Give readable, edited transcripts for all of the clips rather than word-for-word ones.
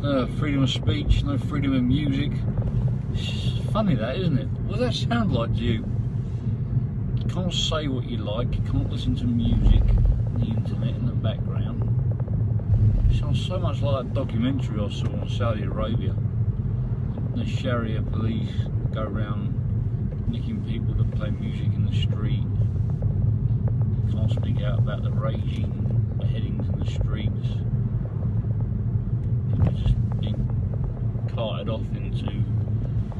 freedom of speech, no freedom of music. It's funny that, isn't it? What does that sound like to you? You can't say what you like, you can't listen to music on the internet in the background. It sounds so much like that documentary I saw on Saudi Arabia. The Sharia police go around nicking people that play music in the street. You can't speak out about the raging beheadings in the streets. People just being carted off into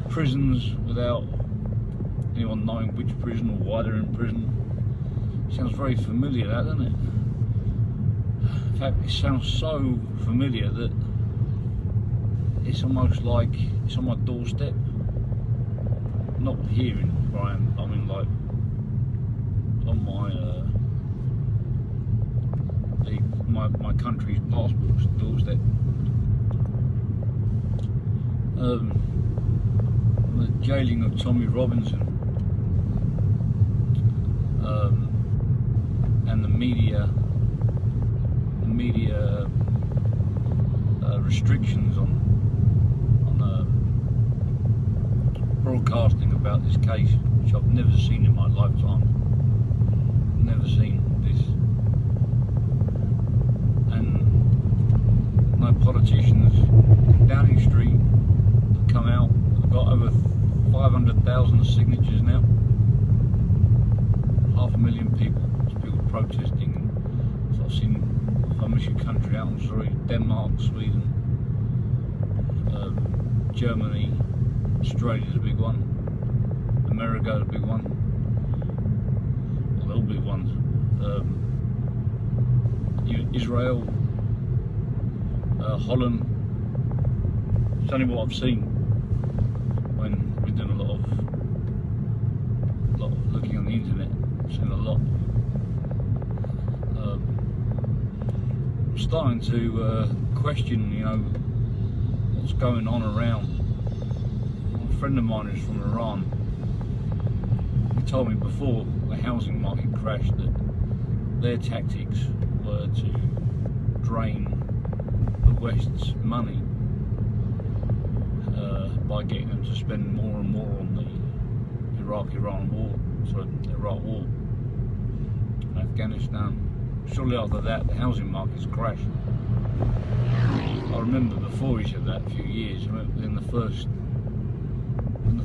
prisons without anyone knowing which prison or why they're in prison. Sounds very familiar, that, doesn't it? In fact, it sounds so familiar that it's almost like it's on my doorstep. Not here in where I am, I mean like on my country's passport's doorstep. The jailing of Tommy Robinson, and the media restrictions on broadcasting about this case, which I've never seen in my lifetime. Never seen this. And no politicians in Downing Street have come out. They've got over 500,000 signatures now. 500,000 people. There's people protesting. So I've seen, if I miss your country out, I'm sorry, Denmark, Sweden, Germany, Australia's a big one, America's a big one, well, they're all big ones. Israel, Holland. It's only what I've seen when we've done a lot of looking on the internet. I've seen a lot. I'm starting to question, you know, what's going on around. A friend of mine who's from Iran, he told me before the housing market crashed that their tactics were to drain the West's money by getting them to spend more and more on the Iraq-Iran war, sorry, the Iraq war, and Afghanistan. Shortly after that, the housing markets crashed. I remember before he said that, a few years, I remember in the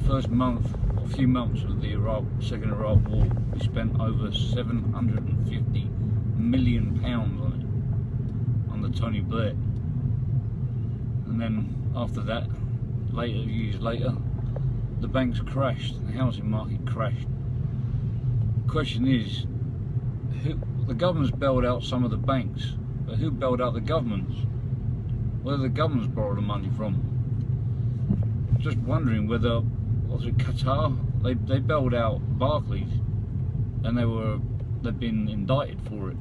first month, or few months of the second Iraq war, we spent over £750 million on it, under Tony Blair. And then after that, years later, the banks crashed, the housing market crashed. The question is, the government's bailed out some of the banks, but who bailed out the governments? Where did the governments borrow the money from? Just wondering whether, was it Qatar? They bailed out Barclays, and they've been indicted for it.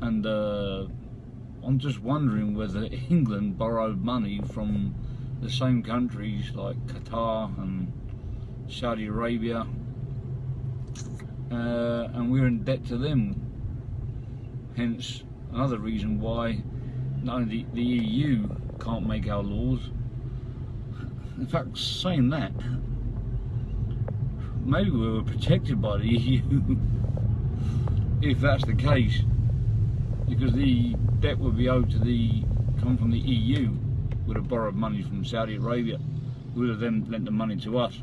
And I'm just wondering whether England borrowed money from the same countries like Qatar and Saudi Arabia, and we're in debt to them. Hence another reason why not only the EU can't make our laws. In fact, saying that, maybe we were protected by the EU if that's the case, because the debt would be owed to come from the EU, would have borrowed money from Saudi Arabia, who would have then lent the money to us.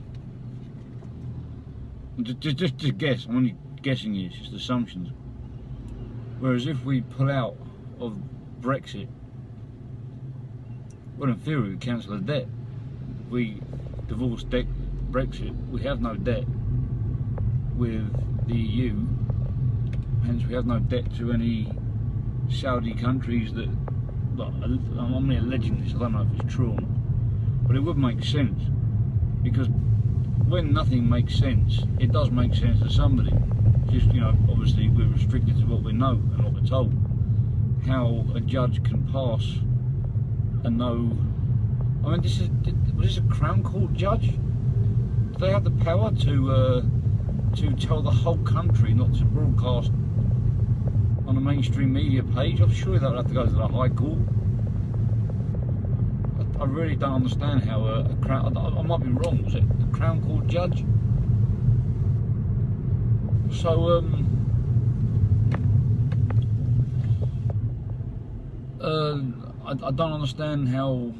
Just to guess, I'm only guessing here, it's just assumptions. Whereas if we pull out of Brexit, well, in theory we cancel the debt. If we divorce Brexit, we have no debt with the EU, hence we have no debt to any Saudi countries that, I'm only alleging this, I don't know if it's true or not, but it would make sense, because when nothing makes sense, it does make sense to somebody. Just, you know, obviously we're restricted to what we know and what we're told. How a judge can pass and know, I mean, was this a Crown Court judge? Do they have the power to tell the whole country not to broadcast on a mainstream media page? I'm sure they'll have to go to the High Court. I really don't understand how a Crown, I might be wrong, was it a Crown Court judge? So, I don't understand how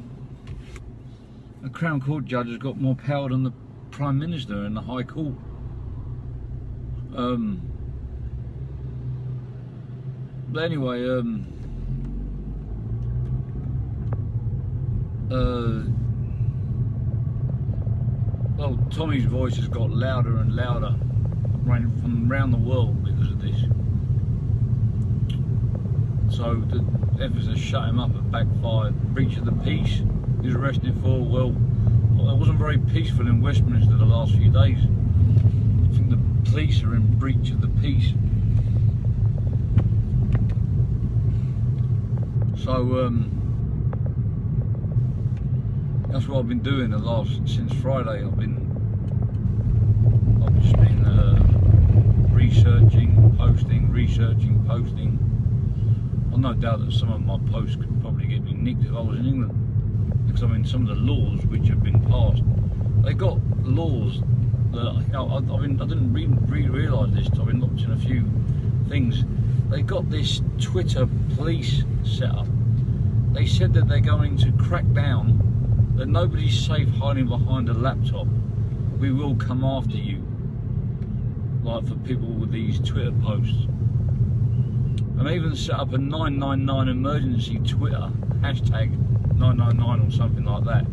a Crown Court judge has got more power than the Prime Minister in the High Court. But anyway, well, Tommy's voice has got louder and louder from around the world because of this. So the efforts to shut him up have backfired. Breach of the peace he was arrested for. Well, it wasn't very peaceful in Westminster the last few days. I think the police are in breach of the peace. So that's what I've been doing since Friday. I've just been researching, posting. I've no doubt that some of my posts could probably get me nicked if I was in England, because I mean some of the laws which have been passed, they got laws that I didn't really realise this. I've been watching a few things. They got this Twitter police set up. They said that they're going to crack down, that nobody's safe hiding behind a laptop. We will come after you, like for people with these Twitter posts. And they even set up a 999 emergency Twitter, hashtag 999 or something like that.